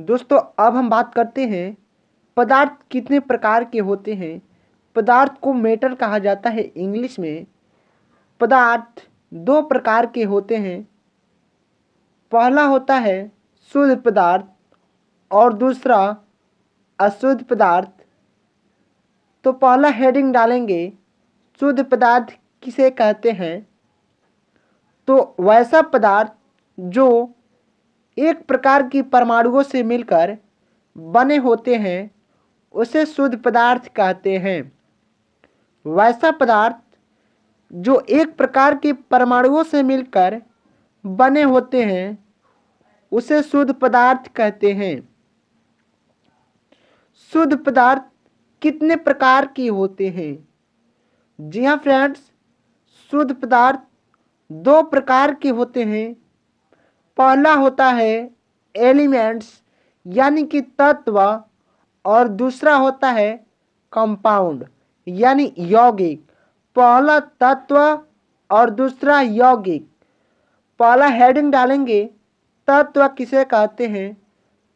दोस्तों अब हम बात करते हैं पदार्थ कितने प्रकार के होते हैं। पदार्थ को मेटल कहा जाता है इंग्लिश में। पदार्थ दो प्रकार के होते हैं। पहला होता है शुद्ध पदार्थ और दूसरा अशुद्ध पदार्थ। तो पहला हेडिंग डालेंगे, शुद्ध पदार्थ किसे कहते हैं। तो वैसा पदार्थ जो एक प्रकार की परमाणुओं से मिलकर बने होते हैं उसे शुद्ध पदार्थ कहते हैं। वैसा पदार्थ जो एक प्रकार के परमाणुओं से मिलकर बने होते हैं उसे शुद्ध पदार्थ कहते हैं। शुद्ध पदार्थ कितने प्रकार के होते हैं? जी हाँ फ्रेंड्स, शुद्ध पदार्थ दो प्रकार के होते हैं। पहला होता है एलिमेंट्स यानी कि तत्व और दूसरा होता है कंपाउंड यानी यौगिक। पहला तत्व और दूसरा यौगिक। पहला हेडिंग डालेंगे, तत्व किसे कहते हैं।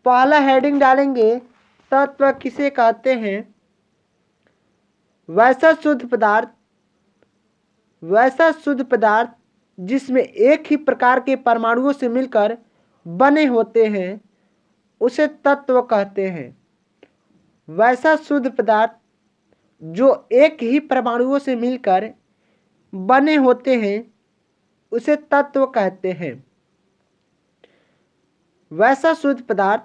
पहला हेडिंग डालेंगे, तत्व किसे कहते हैं। वैसा शुद्ध पदार्थ जिसमें एक ही प्रकार के परमाणुओं से मिलकर बने होते हैं उसे तत्व कहते हैं। वैसा शुद्ध पदार्थ जो एक ही परमाणुओं से मिलकर बने होते हैं उसे तत्व कहते हैं। वैसा शुद्ध पदार्थ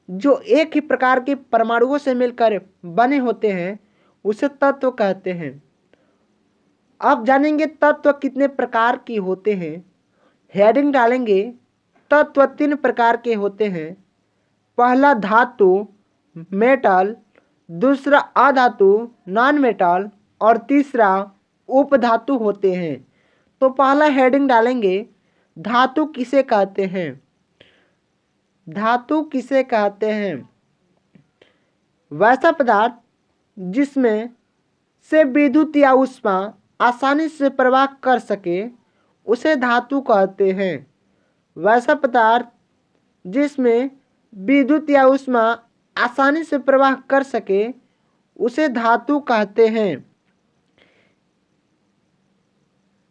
जो एक ही प्रकार के परमाणुओं से मिलकर बने होते हैं उसे तत्व कहते हैं। अब जानेंगे तत्व कितने प्रकार के होते हैं। हेडिंग डालेंगे, तत्व तीन प्रकार के होते हैं। पहला धातु मेटल, दूसरा अधातु नॉन मेटल और तीसरा उपधातु होते हैं। तो पहला हेडिंग डालेंगे, धातु किसे कहते हैं। धातु किसे कहते हैं? वैसा पदार्थ जिसमें से विद्युत या ऊष्मा आसानी से प्रवाह कर सके उसे धातु कहते हैं। वैसा पदार्थ जिसमें विद्युत या ऊष्मा आसानी से प्रवाह कर सके उसे धातु कहते हैं।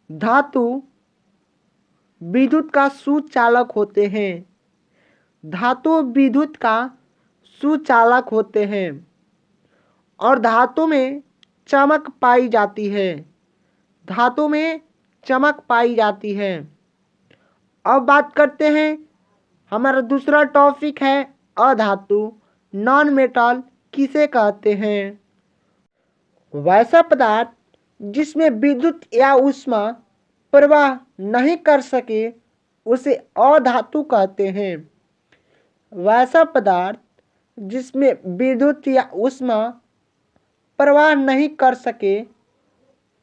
धातु विद्युत का सुचालक होते हैं। धातु विद्युत का सुचालक होते हैं और धातु में चमक पाई जाती है। धातु में चमक पाई जाती है। अब बात करते हैं, हमारा दूसरा टॉपिक है अधातु नॉन मेटल किसे कहते हैं। वैसा पदार्थ जिसमें विद्युत या ऊष्मा प्रवाह नहीं कर सके उसे अधातु कहते हैं। वैसा पदार्थ जिसमें विद्युत या ऊष्मा प्रवाह नहीं कर सके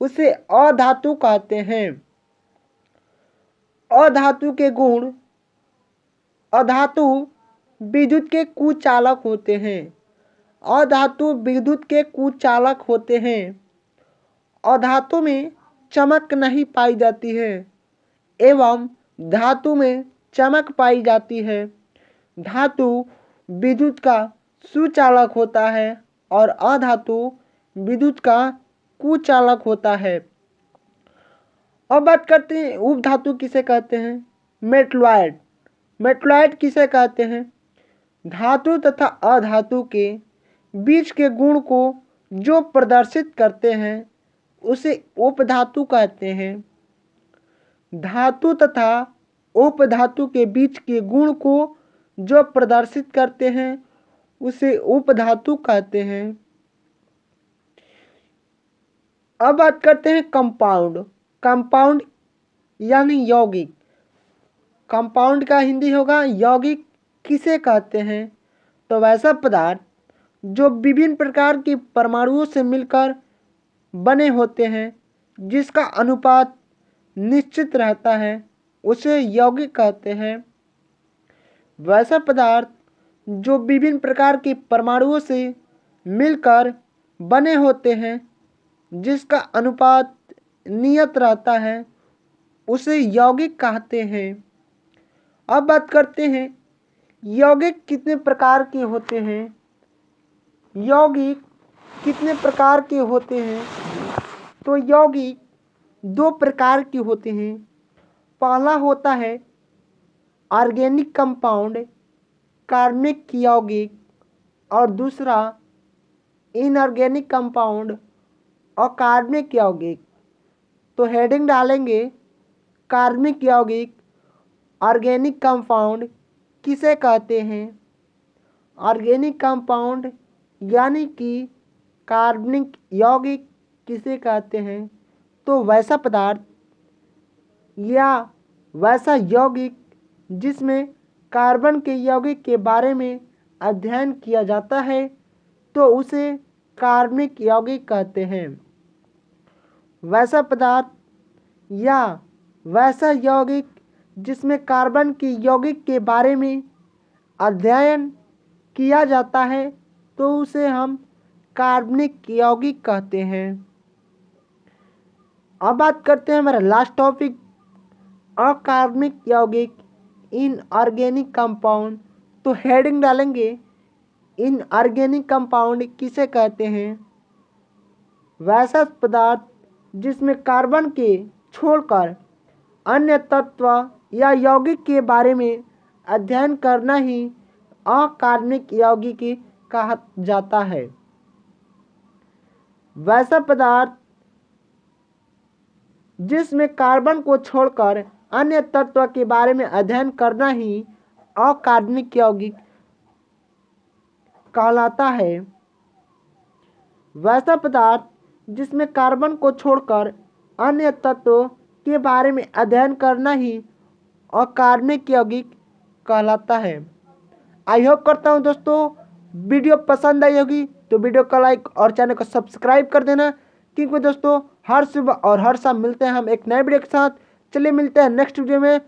उसे अधातु कहते हैं। अधातु के गुण, अधातु विद्युत के कुचालक होते हैं। अधातु विद्युत के कुचालक होते हैं। अधातु में चमक नहीं पाई जाती है एवं धातु में चमक पाई जाती है। धातु विद्युत का सुचालक होता है और अधातु विद्युत का कुचालक होता है। अब बात करते हैं उपधातु किसे कहते हैं। मेटलॉयड। मेटलॉयड किसे कहते हैं? धातु तथा अधातु के बीच के गुण को जो प्रदर्शित करते हैं उसे उपधातु कहते हैं। धातु तथा उपधातु के बीच के गुण को जो प्रदर्शित करते हैं उसे उपधातु कहते हैं। अब बात करते हैं कंपाउंड। कंपाउंड यानी यौगिक। कंपाउंड का हिंदी होगा यौगिक किसे कहते हैं। तो वैसा पदार्थ जो विभिन्न प्रकार के परमाणुओं से मिलकर बने होते हैं जिसका अनुपात निश्चित रहता है उसे यौगिक कहते हैं। वैसा पदार्थ जो विभिन्न प्रकार के परमाणुओं से मिलकर बने होते हैं जिसका अनुपात नियत रहता है उसे यौगिक कहते हैं। अब बात करते हैं यौगिक कितने प्रकार के होते हैं? यौगिक कितने प्रकार के होते हैं? तो यौगिक 2 प्रकार के होते हैं। पहला होता है ऑर्गेनिक कंपाउंड कार्बनिक यौगिक और दूसरा इनऑर्गेनिक कंपाउंड अकार्बनिक यौगिक। तो हेडिंग डालेंगे कार्बनिक यौगिक ऑर्गेनिक कंपाउंड किसे कहते हैं? ऑर्गेनिक कंपाउंड यानी कि कार्बनिक यौगिक किसे कहते हैं? तो वैसा पदार्थ या वैसा यौगिक जिसमें कार्बन के यौगिक के बारे में अध्ययन किया जाता है तो उसे कार्बनिक यौगिक कहते हैं। वैसा पदार्थ या वैसा यौगिक जिसमें कार्बन के यौगिक के बारे में अध्ययन किया जाता है तो उसे हम कार्बनिक यौगिक कहते हैं। अब बात करते हैं हमारा लास्ट टॉपिक अकार्बनिक यौगिक इनऑर्गेनिक कंपाउंड। तो हेडिंग डालेंगे इनऑर्गेनिक कंपाउंड किसे कहते हैं? वैसा पदार्थ जिसमें कार्बन के छोड़कर अन्य तत्व या यौगिक के बारे में अध्ययन करना ही अकार्बनिक यौगिक कहा जाता है। वैसा पदार्थ जिसमें कार्बन को छोड़कर अन्य तत्व के बारे में अध्ययन करना ही अकार्बनिक यौगिक कहलाता है। वैसा पदार्थ जिसमें कार्बन को छोड़कर अन्य तत्वों के बारे में अध्ययन करना ही अकार्बनिक यौगिक कहलाता है। आई होप करता हूँ दोस्तों वीडियो पसंद आई होगी तो वीडियो को लाइक और चैनल को सब्सक्राइब कर देना, क्योंकि दोस्तों हर सुबह और हर शाम मिलते हैं हम एक नए वीडियो के साथ। चलिए मिलते हैं नेक्स्ट वीडियो में।